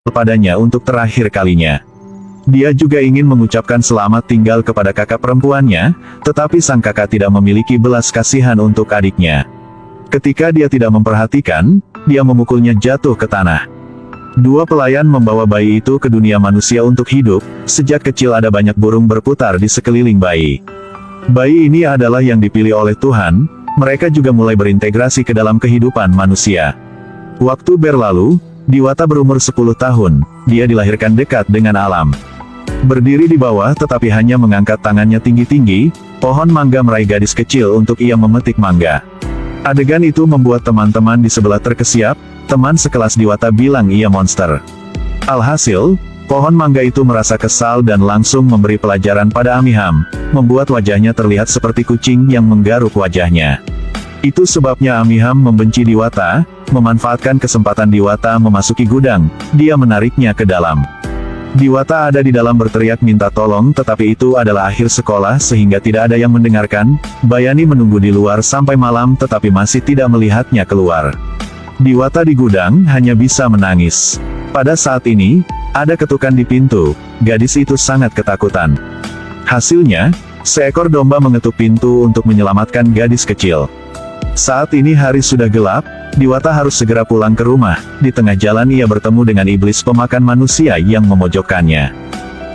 padanya untuk terakhir kalinya. Dia juga ingin mengucapkan selamat tinggal kepada kakak perempuannya, tetapi sang kakak tidak memiliki belas kasihan untuk adiknya. Ketika dia tidak memperhatikan, dia memukulnya jatuh ke tanah. Dua pelayan membawa bayi itu ke dunia manusia untuk hidup. Sejak kecil ada banyak burung berputar di sekeliling bayi. Bayi ini adalah yang dipilih oleh Tuhan. Mereka juga mulai berintegrasi ke dalam kehidupan manusia. Waktu berlalu, Diwata berumur 10 tahun. Dia dilahirkan dekat dengan alam. Berdiri di bawah tetapi hanya mengangkat tangannya tinggi-tinggi, pohon mangga meraih gadis kecil untuk ia memetik mangga. Adegan itu membuat teman-teman di sebelah terkesiap. Teman sekelas Diwata bilang ia monster. Alhasil, pohon mangga itu merasa kesal dan langsung memberi pelajaran pada Amiham, membuat wajahnya terlihat seperti kucing yang menggaruk wajahnya. Itu sebabnya Amiham membenci Diwata. Memanfaatkan kesempatan Diwata memasuki gudang, dia menariknya ke dalam. Diwata ada di dalam berteriak minta tolong, tetapi itu adalah akhir sekolah sehingga tidak ada yang mendengarkan. Bayani menunggu di luar sampai malam tetapi masih tidak melihatnya keluar. Diwata di gudang hanya bisa menangis. Pada saat ini, ada ketukan di pintu. Gadis itu sangat ketakutan. Hasilnya, seekor domba mengetuk pintu untuk menyelamatkan gadis kecil. Saat ini hari sudah gelap, Diwata harus segera pulang ke rumah. Di tengah jalan ia bertemu dengan iblis pemakan manusia yang memojokkannya.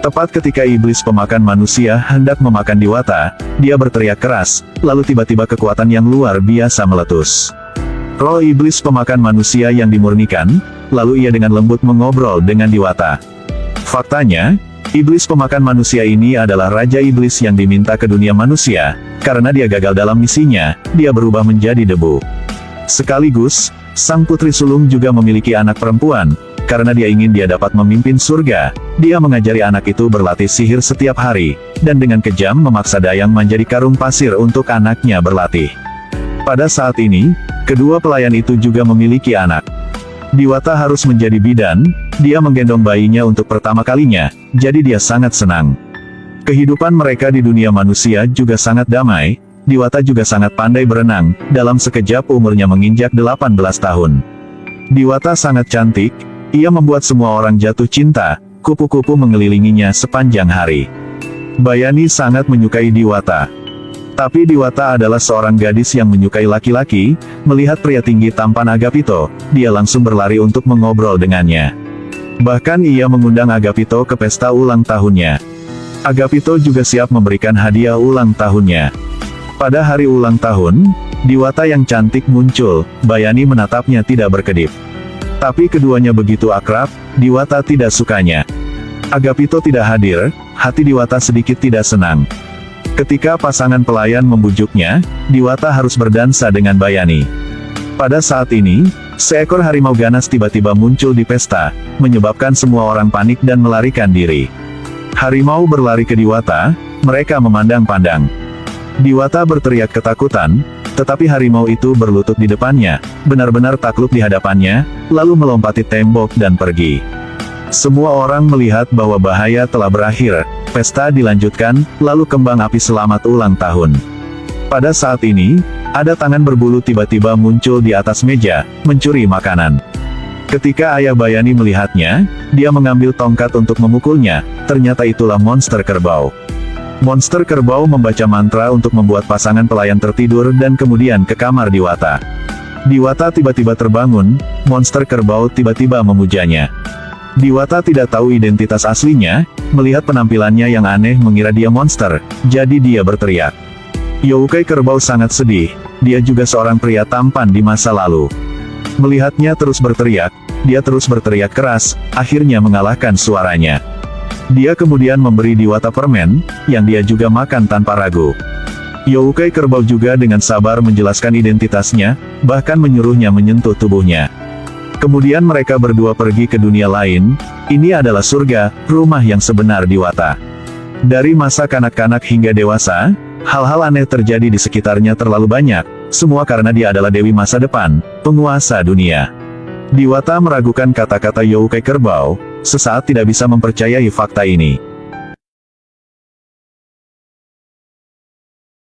Tepat ketika iblis pemakan manusia hendak memakan Diwata, dia berteriak keras, lalu tiba-tiba kekuatan yang luar biasa meletus. Roh iblis pemakan manusia yang dimurnikan, lalu ia dengan lembut mengobrol dengan Diwata. Faktanya, iblis pemakan manusia ini adalah Raja Iblis yang diminta ke dunia manusia. Karena dia gagal dalam misinya, dia berubah menjadi debu. Sekaligus, sang putri sulung juga memiliki anak perempuan. Karena dia ingin dia dapat memimpin surga, dia mengajari anak itu berlatih sihir setiap hari, dan dengan kejam memaksa Dayang menjadi karung pasir untuk anaknya berlatih. Pada saat ini, kedua pelayan itu juga memiliki anak. Diwata harus menjadi bidan, dia menggendong bayinya untuk pertama kalinya, jadi dia sangat senang. Kehidupan mereka di dunia manusia juga sangat damai. Diwata juga sangat pandai berenang, dalam sekejap umurnya menginjak 18 tahun. Diwata sangat cantik, ia membuat semua orang jatuh cinta, kupu-kupu mengelilinginya sepanjang hari. Bayani sangat menyukai Diwata. Tapi Diwata adalah seorang gadis yang menyukai laki-laki. Melihat pria tinggi tampan Agapito, dia langsung berlari untuk mengobrol dengannya. Bahkan ia mengundang Agapito ke pesta ulang tahunnya. Agapito juga siap memberikan hadiah ulang tahunnya. Pada hari ulang tahun, Diwata yang cantik muncul. Bayani menatapnya tidak berkedip. Tapi keduanya begitu akrab, Diwata tidak sukanya. Agapito tidak hadir, hati Diwata sedikit tidak senang. Ketika pasangan pelayan membujuknya, Diwata harus berdansa dengan Bayani. Pada saat ini, seekor harimau ganas tiba-tiba muncul di pesta, menyebabkan semua orang panik dan melarikan diri. Harimau berlari ke Diwata, mereka memandang-pandang. Diwata berteriak ketakutan, tetapi harimau itu berlutut di depannya, benar-benar takluk di hadapannya, lalu melompati tembok dan pergi. Semua orang melihat bahwa bahaya telah berakhir. Pesta dilanjutkan, lalu kembang api selamat ulang tahun. Pada saat ini, ada tangan berbulu tiba-tiba muncul di atas meja, mencuri makanan. Ketika ayah Bayani melihatnya, dia mengambil tongkat untuk memukulnya. Ternyata itulah monster kerbau. Monster kerbau membaca mantra untuk membuat pasangan pelayan tertidur dan kemudian ke kamar Diwata. Diwata tiba-tiba terbangun, monster kerbau tiba-tiba memujanya. Diwata tidak tahu identitas aslinya, melihat penampilannya yang aneh mengira dia monster, jadi dia berteriak. Youkai kerbau sangat sedih, dia juga seorang pria tampan di masa lalu. Melihatnya terus berteriak, dia terus berteriak keras, akhirnya mengalahkan suaranya. Dia kemudian memberi Diwata permen, yang dia juga makan tanpa ragu. Youkai kerbau juga dengan sabar menjelaskan identitasnya, bahkan menyuruhnya menyentuh tubuhnya. Kemudian mereka berdua pergi ke dunia lain. Ini adalah surga, rumah yang sebenar Diwata. Dari masa kanak-kanak hingga dewasa, hal-hal aneh terjadi di sekitarnya terlalu banyak, semua karena dia adalah dewi masa depan, penguasa dunia. Diwata meragukan kata-kata Youkai kerbau, sesaat tidak bisa mempercayai fakta ini.